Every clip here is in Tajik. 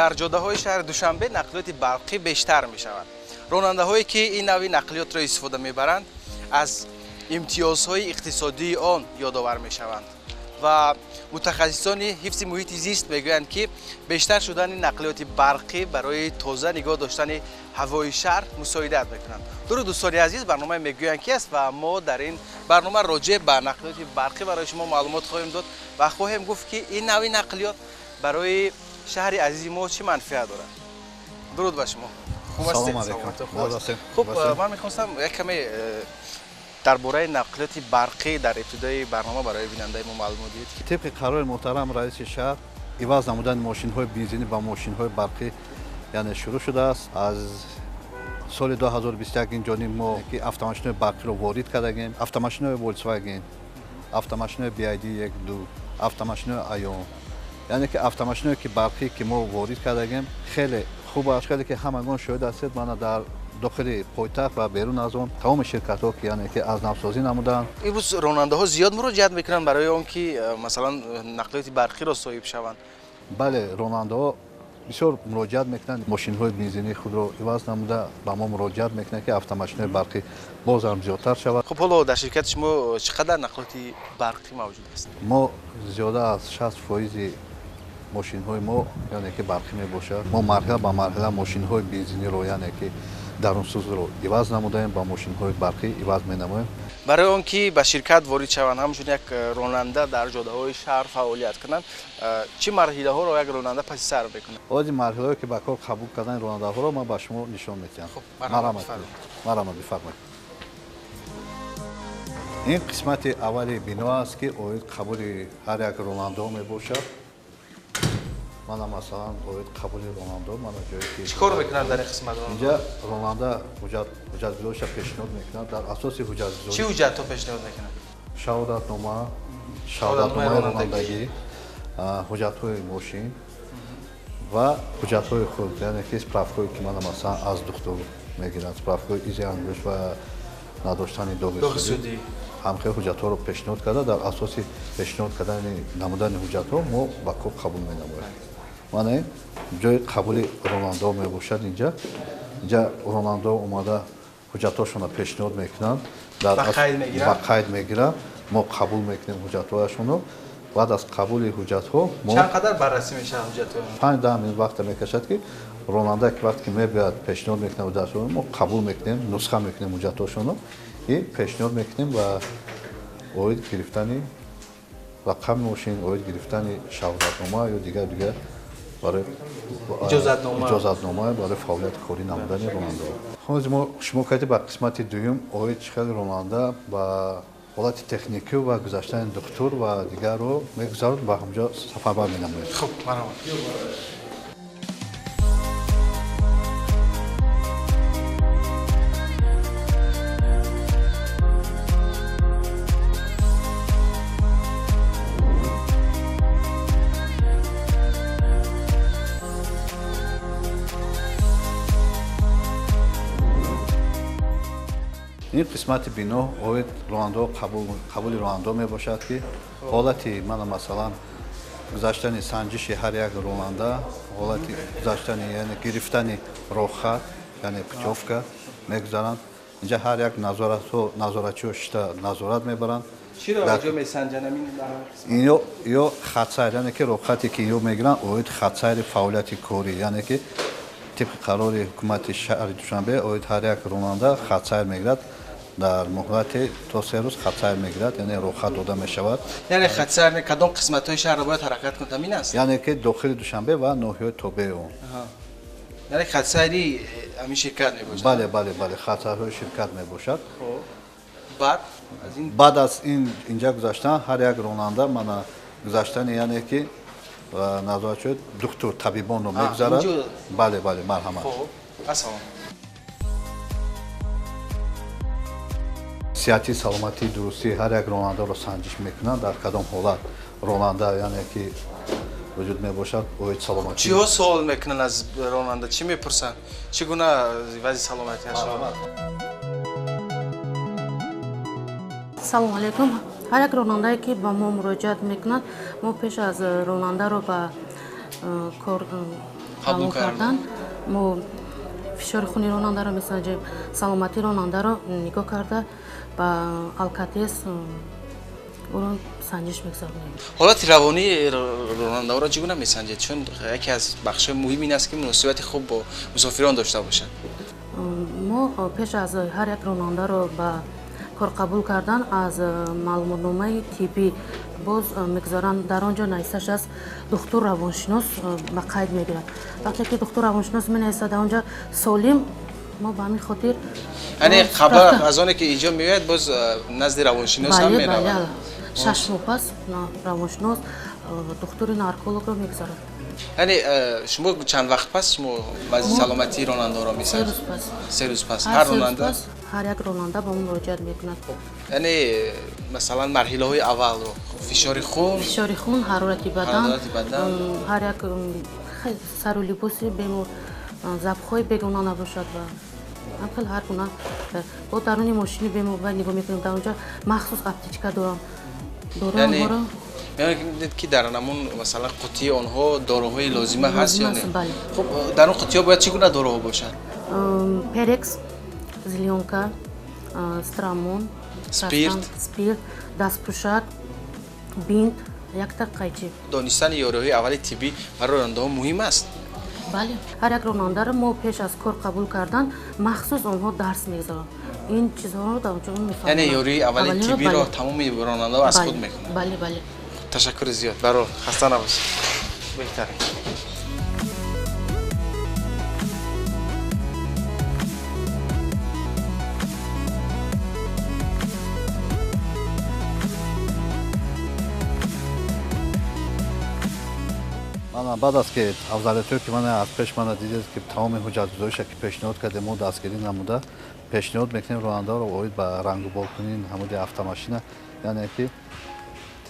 дар ҷодаҳои шаҳри Душанбе нақлиёти барқӣ бештар мешавад. ронандаҳое ки ин навъи нақлиётро истифода мебаранд, аз имтиёзҳои иқтисодии он ёдовар мешаванд ва мутахассисони ҳифзи муҳити зист мегӯянд, ки бештар шудани нақлиёти барқӣ барои тоза нигоҳ доштани ҳавои шаҳр мусоидат мекунанд. Дуруд дӯстони азиз, барномаи мегӯянд ки аст ва мо дар ин барнома роҷеъ ба нақлиёти барқӣ барои шумо маълумот хоҳем дод ва хоҳем гуфт, ки ин навъи нақлиёт барои шаҳри азизи мо чӣ манфиат дорад. дуруд ба шумо. Хуб, ман мехостам як каме дар бораи нақлиёти барқӣ дар ибтидои барнома барои бинандаи мо маълумот диҳед. طبق قرار محترم رئیس شهر عوض نمودن ماشین‌های بنزینی با ماشین‌های برقی یعنی شروع شده است. از سال 2021 اینجانی ما که автомашинҳои барқиро ворид кардагем. автомашинҳои Volkswagen, автомашинҳои BYD 1-2, автомашинҳои Ayon. یعنی که автомашинҳое ки барқӣ ки мо ворид кардагем хеле хуб аст, хеле ки ҳамагон шоҳид ҳастед. мана дар داخل پایتخت و بیرون از آن تمام شرکت‌ها که یعنی که از نفسازی نمودند. امروز راننده‌ها زیاد مراجعت میکنن برای اون که مثلا نقلیات برقی را صاحب شوند. بله، راننده‌ها بسیار مراجعت میکنند. ماشین‌های بنزینی خود را عوض نموده به ما مراجعت میکنند که автомашин‌های برقی باز هم زیادتر شود. خب حالا در شرکت شما چقدر نقلیات برقی موجود است؟ ما زیاده از 60% ماشین‌های ما یعنی که برقی میباشد. ما مرحله به مرحله ماشین‌های بنزینی رو یعنی که дарунсӯзро иваз намудаем, ба мошинҳои барқӣ иваз менамоем. барои он ки ба ширкат ворид шаванд, ҳамчун як ронанда дар ҷодаҳои шаҳр фаъолият кунанд, чӣ марҳилаҳоро як ронанда паси сар мекунад? ози марҳилаҳое ки ба кор қабул кардани ронандаҳоро ман ба шумо нишон медиҳам. марҳамат, бифармоед. ин қисмати аввали бино аст ки оид қабули ҳар як ронандо мебошад. мана масалан оид қабули ронандо мана ҷое ки чӣ кор мекунад дар ин қисмат? инҷа ронанда ҳуҷҷатгузориша пешниҳод мекунад. дар асоси ҳуҷҷатгузорӣ чӣ ҳуҷҷатҳо пешниҳод мекунад? шаҳодатномаи ронандагӣ, ҳуҷҷатҳои мошин ва ҳуҷҷатҳои худ, яъне ки справкое ки мана масалан аз духтур мегиранд, справкаи изи ангӯш ва надоштани доғи судӣ. ҳамхел ҳуҷҷатҳоро пешниҳод карда, дар асоси пешниҳод кардани намудани ҳуҷҷатҳо мо ба кор қабул менамоем. мана ҷои қабули ронандаҳо мебошад. инҷа ронандаҳо омада ҳуҷҷатҳошонро пешниҳод мекунанд, ба қайд мегиранд. мо қабул мекунем ҳуҷҷатҳояшонро. баъд аз қабули ҳуҷҷатҳо чанд қадар баррасӣ мешавад ҳуҷҷатҳо? 5-10 минут вақте мекашад ки ронанда ки вақте ки мебиёяд пешниҳод мекунад ҳуҷҷатҳоро, мо қабул мекунем, нусха мекунем ҳуҷҷатҳошонро и пешниҳод мекунем ва оид гирифтани рақами мошин, оид гирифтани шаҳодатнома ё дигар برای اجازتنامه برای فعالیت کاری نمودن راننده. خب ما شما کردید با قسمت دوم آید چقدر راننده با حالت تکنیکی و گذاشتن دکتر و دیگر رو میگذارد و همجا سفربر مینماید. خب مرحبا. این قسمت بینو اوید راننده قبول راننده می باشد که حالتی من مثلا گذاشتن سنجش هر یک راننده، حالتی گذاشتن یعنی گرفتن روخت یعنی پچوفکا میگذارند. اینجا هر یک نظارتچی شتا نظارت میبرند. چرا راجع میسنجن اینو یا خطسیر یعنی که روختی که یو میگیرن اوید خطسیر فعالیت کاری یعنی که طبق قرار حکومت شهر دوشنبه اوید هر یک راننده خطسیر میگیرد. در مهلت تا 3 روز خطسیر میگیرد یعنی روخت داده میشود. یعنی خطسیر کدام قسمت های شهر را باید حرکت کنند همین است؟ یعنی که داخل دوشنبه و ناحیه توبه اون. یعنی خطسیری همین شرکت میباشد؟ بله خطسیرهای شرکت میباشد. بعد از اینجا گذاشتن هر یک راننده من گذاشتن یعنی که نظارت شد دکتر طبیبان رو میگذارد. بله مرحمت. السلام. صحتی سلامتی درستی هر یک راننده رو سنجش میکنند در کدام حالت راننده یعنی که وجود میباشد اوید سلامتی. چی ها سوال میکنن از راننده؟ چی میپرسن؟ چگونه وضع سلامتی هست؟ سلام علیکم. هر یک راننده که با ما مراجعت میکنند ما پیش از راننده رو به قبول کردن ما فشار خون راننده رو میسنجیم سلامتی راننده رو نگاه کرده با الکاتس اون رو سنجش میگذاریم. حالت روانی راننده را چگونه میسنجید؟ چون یکی از بخش مهم این است که مناسبت خوب با مسافران داشته باشند. ما پیش از هر یک راننده رو با کار قبول کردن از معلوماتنامه طبی باز میگذارن. در آنجا نوشته است دکتر روانشناس به قید میگیرد. وقتی که دکتر روانشناس مینویسه در آنجا سالم ما به همین خاطر یعنی قبل از آنی که اینجا میاد باز نزد روانشناس هم میرود. بله 6 ماه پس روانشناس دکتر نارکولوگ رو میگذارد. یعنی شما چند وقت پس شما وضع سلامتی راننده را میسنجید؟ 3 روز پس. هر راننده هر یک راننده با اون مراجعت میکند. یعنی مثلا مرحله های اول رو فشار خون، حرارت بدن، هر یک سر و لباسی بیمار ضبط‌های بیگانه نباشد و همکل هر گونه با درون ماشین بیمار و نگاه میکنیم در اونجا مخصوص اپتیچکا دارم. یعنی که در نمون مثلا قطعی آنها داروهای لازمه هست یا نه؟ بله. خب در اون قطعی باید چگونه داروها باشن؟ پرکس، زلیونکا، استرامون، اسپیرت، دستپوشک، بینت، یک تا قیچی. دانستن یاروهای اول طبی برای راننده ها مهم است. بله، هر یک راننده را ما پیش از کار قبول کردن مخصوص آنها درس میگذارن. این چیزها رو در اونجا میفهمن. یعنی یاروی اول طبی را تمام راننده ها از خود میکنن. بله. تشکر زیاد. برای خسته نباشید. بهتره. بعد از که افضلیت‌ها که من از پیش من دیدید که تمام حجت‌گذاریش که پیشنهاد کردیم ما دستگیری نموده پیشنهاد میکنیم راننده رو اوید به رنگ و بال کنین همون автомашина یعنی که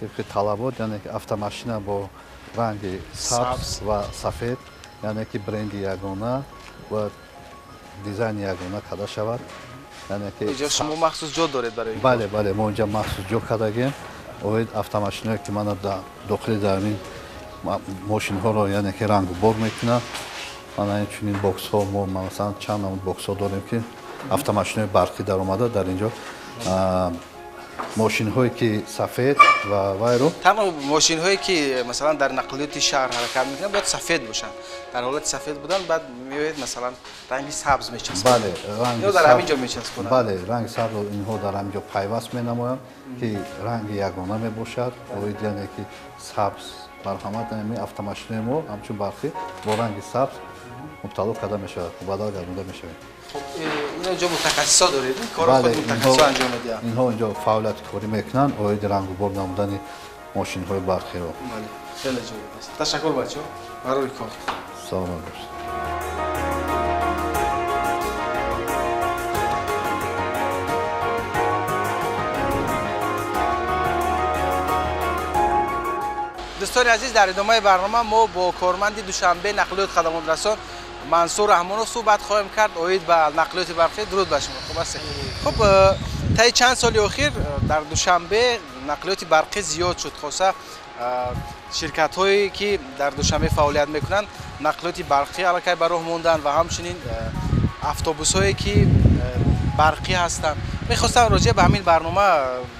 طبق طلبات یعنی که автомашина با رنگ سبز و سفید یعنی که برند یگانه و دیزاین یگانه کرده شود. یعنی که اینجا شما مخصوص جا دارید برای این؟ بله ما اینجا مخصوص جا کردیم اوید автомашина که من داخل در این ماشین ها رو یعنی که رنگ و بار میکنه. من چنین باکس ها ما مثلا چند نمود باکس ها داریم که автомашина برقی در اومده در اینجا ماشین هایی که سفید و وایرو تمام ماشین هایی که مثلا در نقلیات شهر حرکت میکنن باید سفید باشن. در حالت سفید بودن بعد میوید مثلا رنگ سبز میچسبه. بله رنگ در همینجا میچسبونن. بله رنگ سبز اینها در همینجا پیوست مینمایند که رنگ یگانه میباشد اوید یعنی که سبز مرحمت نمی автомашина ما همچون برقی با رنگ سبز مبتلا کرده میشه و بعدا گردونده میشه. خب اینا اینجا متخصصا دارید کارا خود متخصصا انجام میدن. اینها اینجا فعالیت کاری میکنن اوید رنگ و بار نمودن ماشین های برقی رو. بله خیلی جالب است. تشکر بچه‌ها برای کار. سلام باشید. دوستان عزیز در ادامه برنامه ما با کارمند دوشنبه نقلیات خدمات رسان منصور رحمانov صحبت خواهیم کرد. اوید به نقلیات برقی. درود بر شما. خوب است؟ خب طی چند سال اخیر در دوشنبه نقلیات برقی زیاد شد. خاصه شرکت هایی که در دوشنبه فعالیت میکنند نقلیات برقی علاقه به راه ماندن و همچنین اتوبوس هایی که برقی هستند. میخواستم راجع به همین برنامه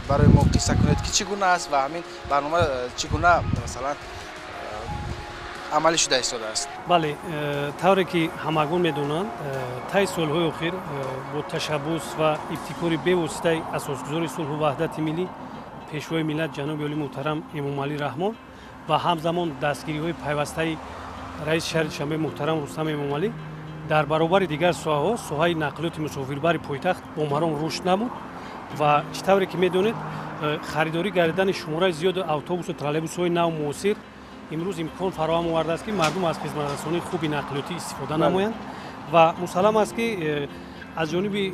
برای ما قصه کنید که چگونه است و همین برنامه چگونه مثلا عملی شده ایستاده است. بله طوری که همگان میدونند طی سالهای اخیر با تشبث و ابتکار بی‌واسطه اساسگذار صلح و وحدت ملی پیشوای ملت جناب عالی محترم امام علی رحمان و همزمان دستگیری های پیوسته رئیس شهر دوشنبه محترم رستم امام علی در برابر دیگر ساحه‌ها ساحه نقلیات مسافربری پایتخت با مرام رشد نمود و چطوری که میدونید خریداری گردیدن شماره زیاد اتوبوس و ترالبوس‌های نو معاصر امروز امکان فراهم آورده است که مردم از خدمت‌رسانی خوبی نقلیاتی استفاده نمایند و مسلم است که از جانب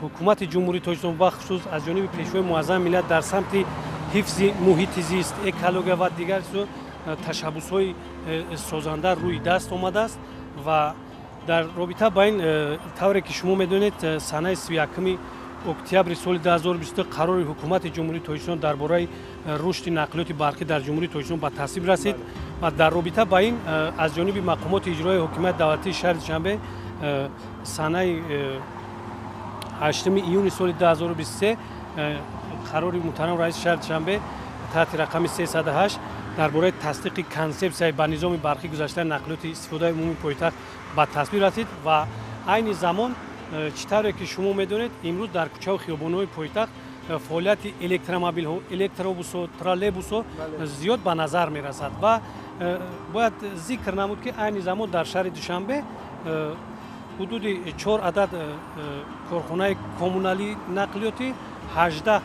حکومت جمهوری تاجیکستان و خصوص از جانب پیشوای معظم ملت در سمت حفظ محیط زیست اکولوژی و دیگر تشبث‌های سازنده روی دست آمده است و در رابطه با این طوری که شما میدونید سنه 31 октябри соли 2022 қарори ҳукумати ҷумҳурии Тоҷикистон дар бораи рушди нақлиёти барқӣ дар ҷумҳурии Тоҷикистон ба тасвиб расид ва дар робита ба ин аз ҷониби мақомоти иҷроии ҳокимияти давлатии шаҳри Душанбе санаи 8 июни соли 2023 қарори муҳтарам раиси шаҳри Душанбе таҳти рақами 308 дар бораи тасдиқи консепсияи ба низоми барқӣ гузаштани нақлиёти истифодаи умумии пойтахт ба тасвиб расид ва айни замон чӣ тавре ки шумо медонед имрӯз дар кӯчаву хиёбонҳои пойтахт фаъолияти электромобилҳо, электробусҳо, троллейбусҳо зиёд ба назар мерасад ва бояд зикр намуд ки айни замон дар шаҳри Душанбе ҳудуди 4 адад корхонаи коммуналии нақлиётӣ, 18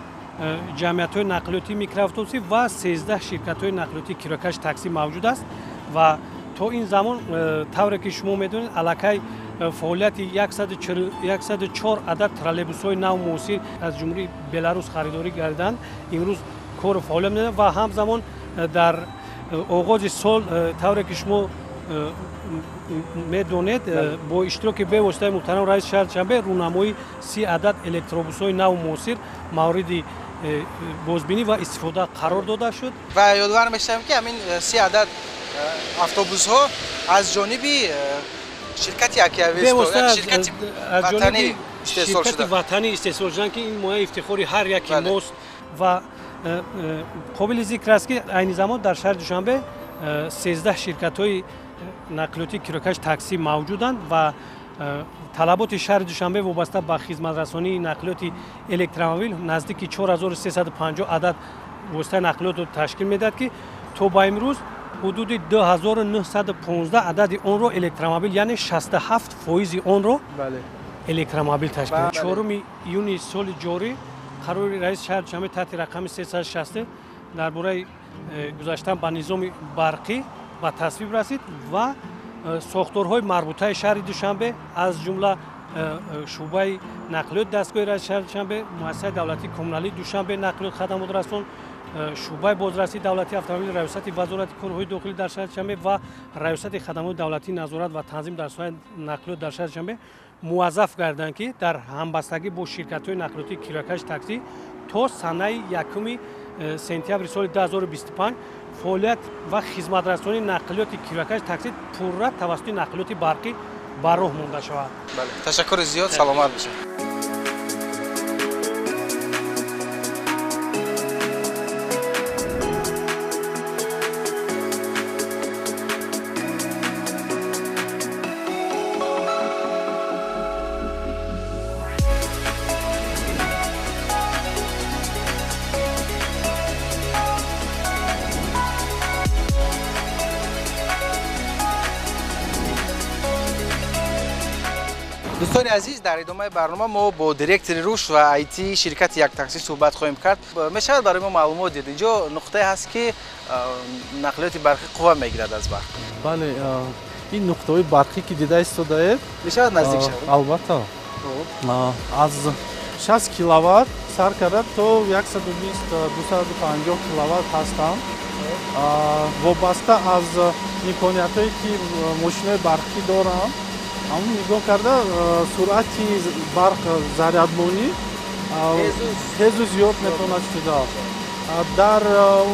ҷамъиятҳои нақлиёти микроавтобусӣ ва 13 ширкатҳои нақлиёти кирокаш таксӣ мавҷуд аст ва то ин замон тавре ки шумо медонед аллакай фаъолияти 104 адад троллейбусҳои нав муосир аз ҷумҳурии Беларус харидорӣ гардиданд. Имрӯз кору фаъолият медиҳанд ва ҳамзамон дар оғози сол тавре ки шумо медонед бо иштироки бевоситаи муҳтарам раиси шаҳри Душанбе рӯнамоии 30 адад электробусҳои нав муосир мавриди бозбинӣ ва истифода қарор дода шуд. ва ёдовар мешавем ки ҳамин 30 адад автобусҳо аз ҷониби ширкати ширкати ватанӣ истеҳсол шуданд ки ин мояи ифтихори ҳар яки мост ва қобили зикр аст ки айни замон дар шаҳри Душанбе 13 ширкатҳои нақлиёти кирокаш таксӣ мавҷуданд ва талаботи шаҳри Душанбе вобаста ба хизматрасонии нақлиёти электромобил наздики 4350 адад воситаи нақлиётро ташкил медиҳад ки то ба имрӯз ҳудуди 2915 адади онро электромобил, яъне 67% онро электромобил ташкил медиҳад. 4 июни соли ҷорӣ қарори раиси шаҳри Душанбе таҳти рақами 360 дар бораи гузаштан ба низоми барқӣ ба тасвиб расид ва сохторҳои марбутаи шаҳри Душанбе аз ҷумла шуъбаи нақлиёти дастгоҳи раиси шаҳри Душанбе, муассисаи давлатии коммуналии Душанбе нақлиёт хадамоти расон, шуъбаи бозрасии давлатии автомобил, раёсати вазорати корҳои дохилӣ дар шаҳри Душанбе ва раёсати хадамоти давлатии назорат ва танзим дар соҳаи нақлиёт дар шаҳри Душанбе муаззаф гарданд ки дар ҳамбастагӣ бо ширкатҳои нақлиёти кирокаш таксӣ то санаи 1 сентябри соли 2025 фаъолият ва хизматрасонии нақлиёти кирокаш таксӣ пурра тавассути нақлиёти барқӣ ба роҳ монда шавад. Ташаккури зиёд, саломат бошед. дӯстони азиз, дар идомаи барнома мо бо директори рушд ва IT ширкати Яктаксӣ суҳбат хоҳем кард. Мешавад барои мо маълумот диҳед, инҷо нуқтае ҳаст ки нақлиёти барқӣ қувва мегирад аз барқ. Бале, ин нуқтаҳои барқӣ ки дида истодаед, мешавад наздик шавад? албатта. Аз 60 киловатт сар карда то 120-250 киловатт ҳастанд. Вобаста аз имкониятҳое ки мошинаҳои барқӣ доранд, ҳамон нигоҳ карда суръати барқ зарядмонӣ тезу зиёд метавонад шуда. Дар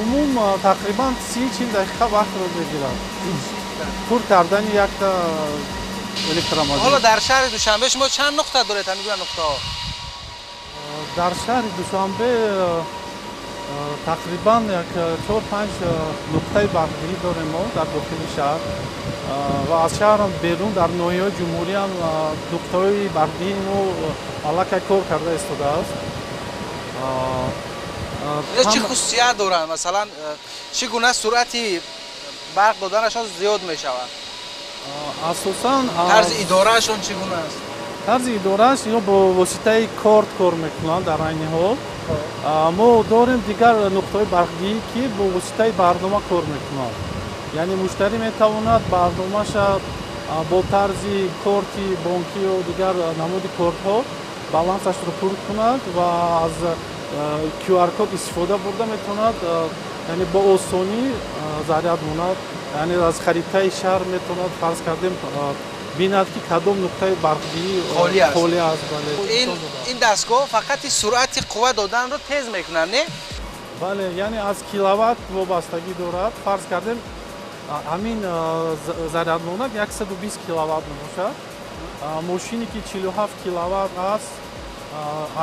умум тақрибан 30-40 дақиқа вақтро мегирад пур кардани якта электромобил. ҳоло дар шаҳри Душанбе шумо чанд нуқта доред ҳамин нуқтаҳо? Дар шаҳри Душанбе тақрибан 4-5 нуқтаи барқигирӣ дорем мо дар дохили шаҳр ва аз шаҳрам берун дар ноҳияҳои ҷумҳурӣ ҳам нуқтаҳои барқигирии мо аллакай кор карда истодааст. чӣ хусусият доранд? Масалан, чӣ гуна суръати барқ доданашон зиёд мешавад? Асосан тарзи идораашон чӣ гуна аст? тарзи идорааш ино бо воситаи корт кор мекунанд. Дар айни ҳол мо дорем дигар нуқтаҳои барқигирӣ ки бо воситаи барнома кор мекунанд. яъне муштарӣ метавонад барномаша бо тарзи корти бонкӣ ё дигар намуди кортҳо балансашро пур кунад ва аз QR-код истифода бурда метавонад, яъне бо осонӣ заряд монад, яъне аз харитаи шаҳр метавонад фарз кардем бинад ки кадом нуқтаи барқгии Холӣ аст. холӣ аст. бале. ин дастгоҳ фақати суръати қувва доданро тез мекунад, не? бале, яъне аз киловатт вобастагӣ дорад. Фарз кардем ҳамин зарядмонак 120 киловатт мебошад. Мошине ки 47 киловатт аст,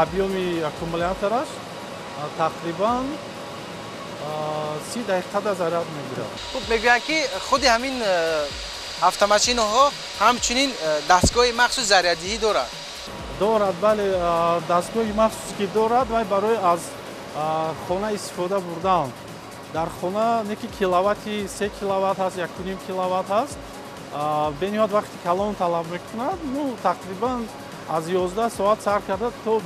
объёми аккумулятораш тақрибан 30 дақиқада заряд мегирад. Хуб, мегӯянд ки худи ҳамин автомашинаҳо ҳамчунин дастгоҳи махсус зарядиҳӣ дорад. дорад, бале, дастгоҳи махсус ки дорад, вай барои аз хона истифода бурдан. дар хона не ки киловатти 3 киловатт ҳаст, 1.5 киловатт ҳаст. бениҳоят вақти калон талаб мекунад, ну тақрибан аз 11 соат сар карда то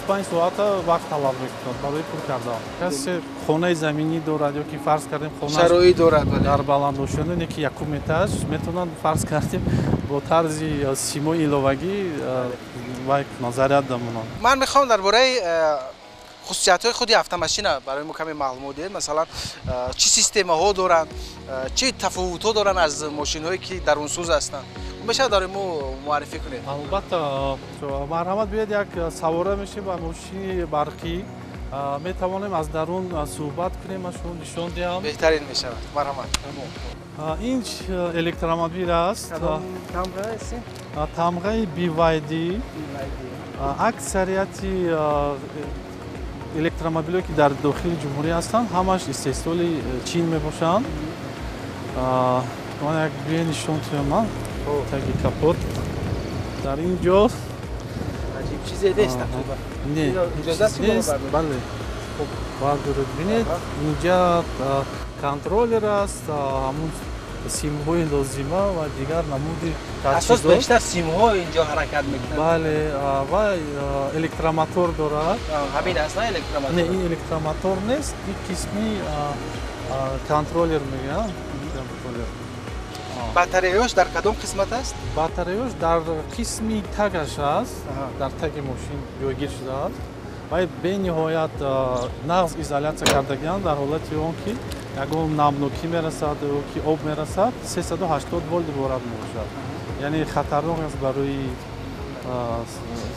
20-25 соата вақт талаб мекунад барои пур кардан. касе хонаи заминӣ дорад ё ки фарз кардем Шароит дорад, бале. дар баландошона не ки якум этаж метавонад фарз кардем бо тарзи симои иловагӣ вай заряд дамонад. ман мехоҳам дар бораи хусусиятҳои худи автомашина барои мо каме маълумот диҳед. Масалан, чӣ системаҳо доранд, чӣ тафовутҳо доранд аз мошинҳое ки дарунсӯз ҳастанд? бешад дар мо муаррифӣ кунед. албатта, марҳамат биёед, як савора мешем ба мошини барқӣ. метавонем аз дарун суҳбат кунем, ва шумо нишон диҳам. беҳтарин мешавад. Марҳамат. ин электромобил аст. тамға аст? тамғаи BYD. аксарияти электромобилҳое ки дар дохили ҷумҳурӣ ҳастанд, ҳамаш истеҳсоли чин мебошанд. ман як бие нишон диҳам. таги капот дар ин ҷо аҷиб чизе нест тақрибан. не иҷозат нест. бале, хуб бардоред бинед. инҷа контроллер аст, ҳамун симҳои лозима ва дигар намуди асос бештар симҳо инҷо ҳаракат мекунад. бале, ва электромотор дорад. ҳамин аст, на электромотор? не, ин электромотор нест, ин қисми контроллер мегӯянд. батареяш дар кадом қисмат аст? батареяш дар қисми тагаш аст. дар таги мошин ҷойгир шудааст. вай бениҳоят нағз изолятсия кардагианд дар ҳолати он ки ягон намнокӣ мерасад ё ки об мерасад 380 вольт иборат мебошад. яъне хатарнок аст барои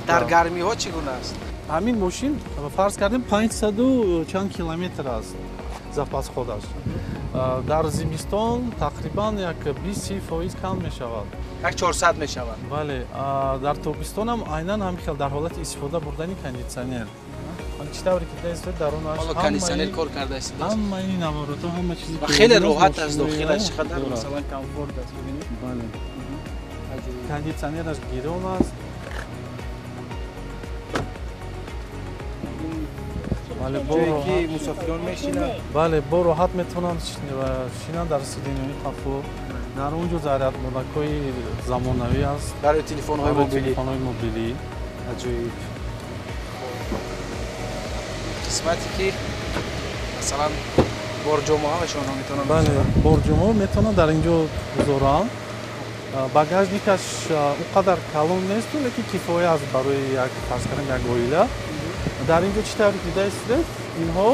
дар гармиҳо чӣ гуна аст? ҳамин мошин фарз кардем 500 чанд километр аст запасходаш. дар зимистон тақрибан як 20% кам мешавад. як 400 мешавад. бале, дар тобистонам айнан ҳамин хел дар ҳолати истифода бурдани кондитсионер. чӣ тавре ки дастед дарунаш ҳоло кондитсионер кор карда истед? ҳамаи наворотҳо, ҳама чизи ва хеле роҳат аст дохилаш, чиқадар масалан комфорт аст бибинед. бале, кондитсионераш гирон аст. бале, ҷое ки мусофирон мешинанд. бале, бо роҳат метавонанд шинанд дар сиденёи қафо. дар он ҷо зарядмонакҳои замонавӣ аст барои телефонҳои мобилӣ. телефонҳои мобилӣ. аҷоиб. қисмате ки масалан борҷомоҳоашонро метавонанд. бале, борҷомо метавонанд дар ин ҷо гузоранд. багажникаш он қадар калон несту, лекин кифоя аст барои як фарз кардем як оила. дар ин ҷо чӣ тавре дида истед? инҳо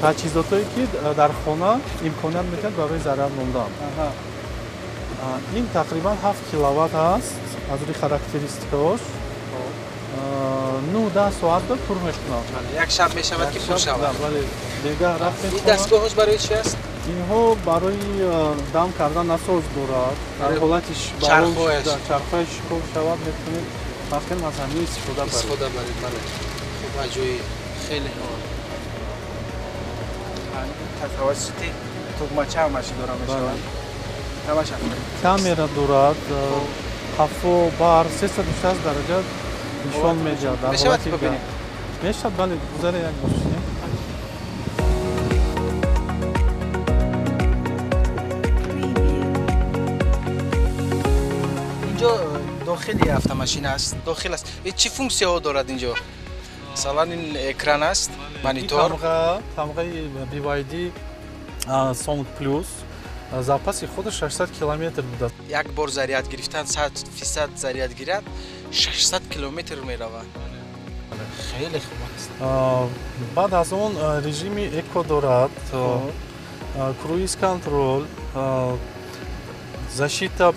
таҷҳизотое ки дар хона имконият медиҳад барои заряд мондан. ин тақрибан 7 киловатт аст. аз рӯи характеристикаҳош 9-10 соатда пур мекунад. як шаб мешавад ки пур шавад. бале, дега рафт ин метавонад. дастгоҳош барои чи аст? инҳо барои дам кардан насоз дорад. дар ҳолати чархҳояш шикор шавад метавонед фақат аз ҳамин истифода баред. бале. хуб, аҷоиб. хеле тавассути тугмача ҳамаши дора мешавад. ҳамаш камера дорад. ҳафо бар 360 дараҷа нишон медиҳад. мешавад бибинем? мешавад, бале, гузаре як мошин. инҷо дохили автомашина аст. дохил аст. чӣ функсияҳо дорад инҷо? масалан ин экран аст, монитор. тамғаи BYD Sound Plus запаси худаш 600 километр будад. як бор заряд гирифтан 100% заряд гирад 600 километр меравад. хеле хуб аст. баъд аз он режими эко дорад. круиз контрол, Защита,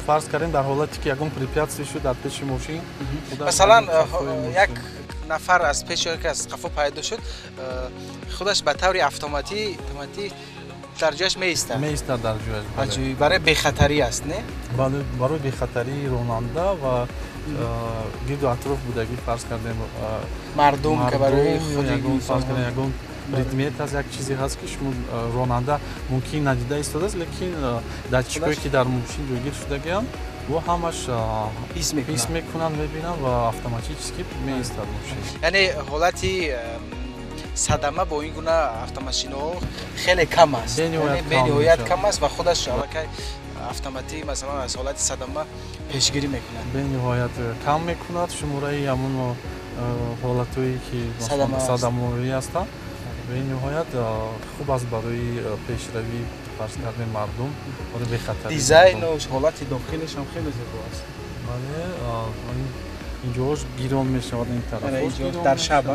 фарз кардем дар ҳолате ки ягон препятствие шуд дар пеши мошин. масалан як нафар аз пеши ки аз қафо пайдо шуд худаш ба таври автоматӣ дар ҷояш меистад. Меистад дар ҷояш. Аҷоиб, барои бехатарӣ аст, не? барои бехатарии ронанда ва гирду атроф будагӣ фарз кардем мардум ки барои ягон фарз кардем ягон предмет аст, як чизе ҳаст ки шумо ронанда мумкин надида истодааст, лекин датчикое ки дар мошин ҷойгир шудагианд во ҳамаш ҳис мекунанд, мебинанд ва автоматически меистад мошин. Яъне ҳолати садама бо ин гуна автомашиноҳо хеле кам аст. Бениҳоят кам аст ва худаш аллакай автоматӣ масалан аз ҳолати садама пешгирӣ мекунад. Бениҳоят кам мекунад шумораи ҳамон ҳолатҳое ки садамоӣ ҳастанд. бениҳоят хуб аст барои пешравӣ фарз кардем мардум, барои бехатарӣ. Дизайну ҳолати дохилаш ҳам хеле зебо аст. бале инҷош гирон мешавад, ин тарафош дар шаб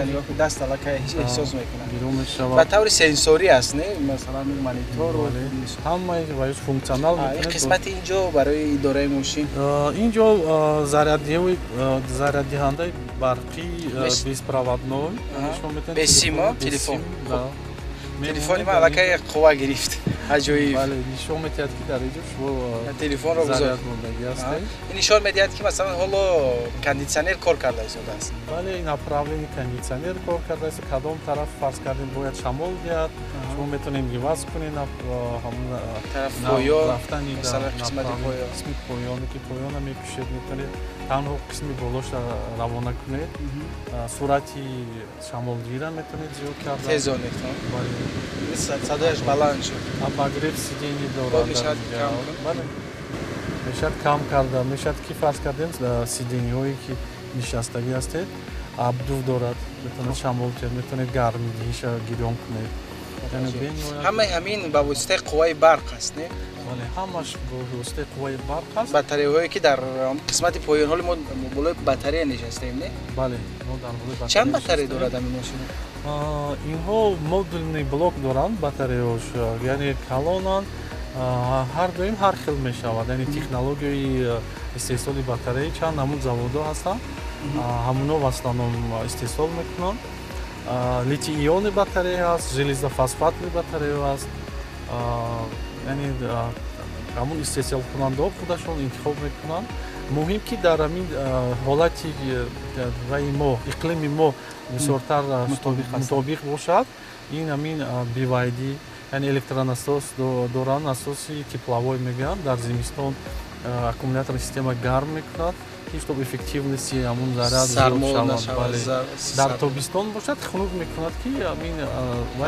яъне даст аллакай эҳсос мекунад, гирон мешавад. ба таври сенсорӣ аст, не? Масалан монитору ҳамаи ваиш функсионал метавонад. Қисмати инҷо барои идораи мошин инҷо заряддиҳандаи барқӣ беспроводной бесимо телефон. Телефони ман аллакай қувва гирифт. Аҷоиб. Бале, нишон медиҳад ки дар инҷо шумо телефонро зарядмондагӣ ҳастед. Ин нишон медиҳад ки масалан ҳоло кондитсионер кор карда истодааст. Бале, направлени кондитсионер кор карда ист, кадом тараф фарз кардем бояд шамол диҳад, шумо метавонед иваз кунед ҳамон тараф поён, рафтани масалан қисмати поён, қисми поёне ки поёна мекушед, метавонед танҳо қисми болоша равона кунед. Сурати шамолгира метавонед зиёд карда. Тезонед. Бале. Садояш баланд шуд. Багреб сидени дорад. Бале. Мешад кам карда, мешад ки фарз кардем сидениҳое ки нишастагӣ ҳастед, абдув дорад, метавонед шамол диҳад, метавонед гармӣ диҳиша гирён кунед. Ҳамаи ҳамин ба воситаи қувваи барқ аст, не? Бале, ҳамаш ба воситаи қувваи барқ аст. Батареяҳое ки дар қисмати поёнҳоли мо болои батарея нишастаем, не? Бале, мо дар болои батарея. Чанд батарея дорад ҳамин мошина? Инҳо модулни блок доранд батареяҳош, яъне калонанд, ҳар доим ҳар хел мешавад, яъне технологияи истеҳсоли батарея чанд намуд заводҳо ҳастанд, ҳамонҳо васланом истеҳсол мекунанд. Литий-иони батарея ҳаст, железофосфатни батарея ҳаст, яъне ҳамон истеҳсолкунандаҳо худашон интихоб мекунанд. Муҳим ки дар ҳамин ҳолати ваи мо иқлими мо бисёртар мутобиқ бошад, ин ҳамин BYD яъне электронасос доранд, асоси тепловой мегӯянд, дар зимистон аккумулятори система гарм мекунад, чтоб эффективности ҳамон заряд зиёд шавад. Дар тобистон бошад хунук мекунад ки ҳамин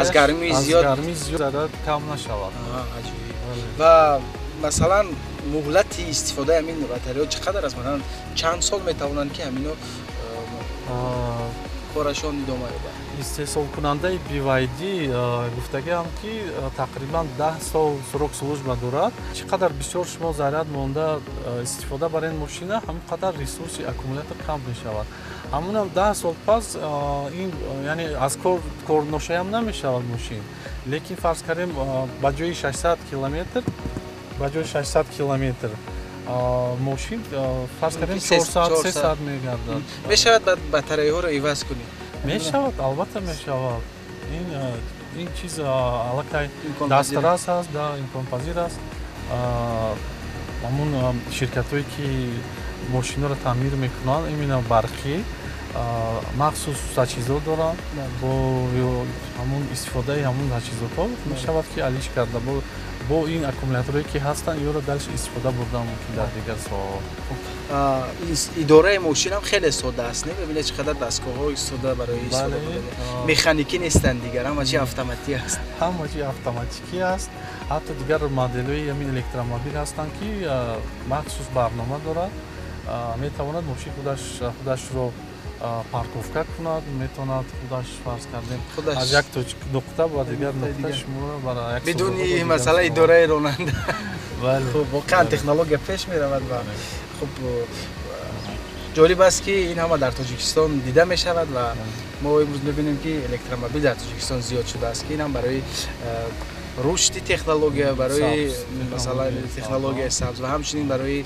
аз гармии зиёд заряд кам нашавад. Ва масалан муҳлати истифодаи ҳамин батареяҳо чӣ қадар аст? Масалан чанд сол метавонанд ки ҳамино корашон идома ёбад? Истеҳсолкунандаи BYD гуфтагиам ки тақрибан 10 сол срок служба дорад. Чӣ қадар бисёр шумо заряд монда истифода барен мошина, ҳамон қадар ресурси аккумулятор кам мешавад. ҳамонам 10 сол пас ин яъне аз корношаям намешавад мошин, лекин фарз кардем ба ҷои 600 километр мошин фарз кардем 4 соат 3 соат мегардад. Мешавад батареяҳоро иваз кунед? Мешавад, албатта мешавад. Ин чиз аллакай дастрас аст, да, имконпазир аст. ҳамон ширкатҳое ки мошинаро таъмир мекунанд, именно барқӣ махсус сачизот доранд, бо ҳамон истифодаи ҳамон сачизотҳо мешавад ки алиш карда бо ин аккумуляторҳое ки ҳастанд ёро дальше истифода бурдан мумкин дар дигар соҳаҳо. Идораи мошин ҳам хеле содда аст, не? Бибинед чӣ қадар дастгоҳҳо истода барои истофода бурдан. Механикӣ нестанд дигар, ҳама чи автоматӣ аст. Ҳама чи автоматикӣ аст. Ҳатто дигар моделҳои ҳамин электромобил ҳастанд ки махсус барнома дорад. Метавонад мошин худашро парковка кунад, метавонад худаш фарз кардем аз як нуқта ба дигар нуқта шуморо барои як бидуни масъала идораи ронанда. Бале. Хуб, воқеан технология пеш меравад ва хуб ҷолиб аст ки ин ҳама дар Тоҷикистон дида мешавад ва мо имрӯз мебинем ки электромобил дар Тоҷикистон зиёд шудааст ки ин ҳам барои рушди технология барои масалан технологияи сабз ва ҳамчунин барои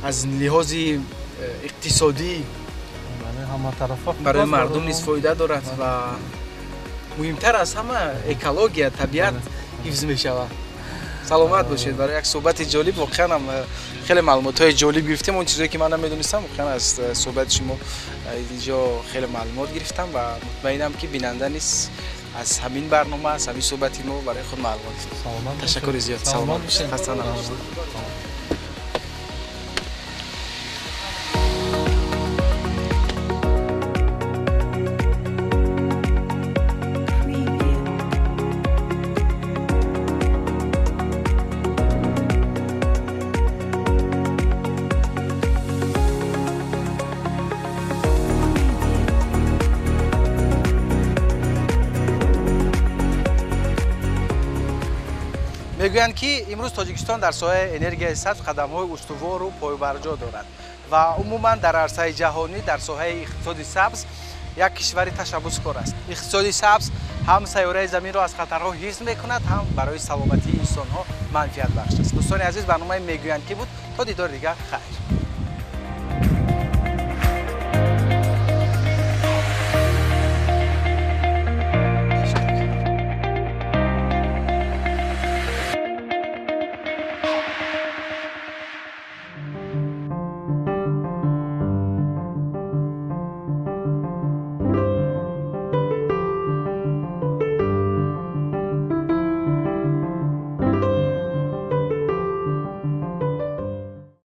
аз лиҳози иқтисодӣ барои мардум низ фоида дорад ва муҳимтар аз ҳама экология табиат ҳифз мешавад. саломат бошед. барои як суҳбати ҷолиб воқеан ҳам хеле маълумотҳои ҷолиб гирифтем. он чизое ки ман намедонистам воқеан аз суҳбати шумо инҷо хеле маълумот гирифтам ва мутмаинам ки бинанда низ аз ҳамин барнома аз ҳамин суҳбати мо барои худ маълумот гирифт. Ташаккури зиёд. Саломат бошед. хаста набошед. мегӯянд ки имрӯз тоҷикистон дар соҳаи энергияи сабз қадамҳои устувору пойбарҷо дорад ва умуман дар арсаи ҷаҳонӣ дар соҳаи иқтисоди сабз як кишвари ташаббускор аст. иқтисоди сабз ҳам сайёраи заминро аз хатарҳо ҳифз мекунад, ҳам барои саломатии инсонҳо манфиатбахш аст. дӯстони азиз, барномаи мегӯянд ки буд. То дидори дигар, хайр.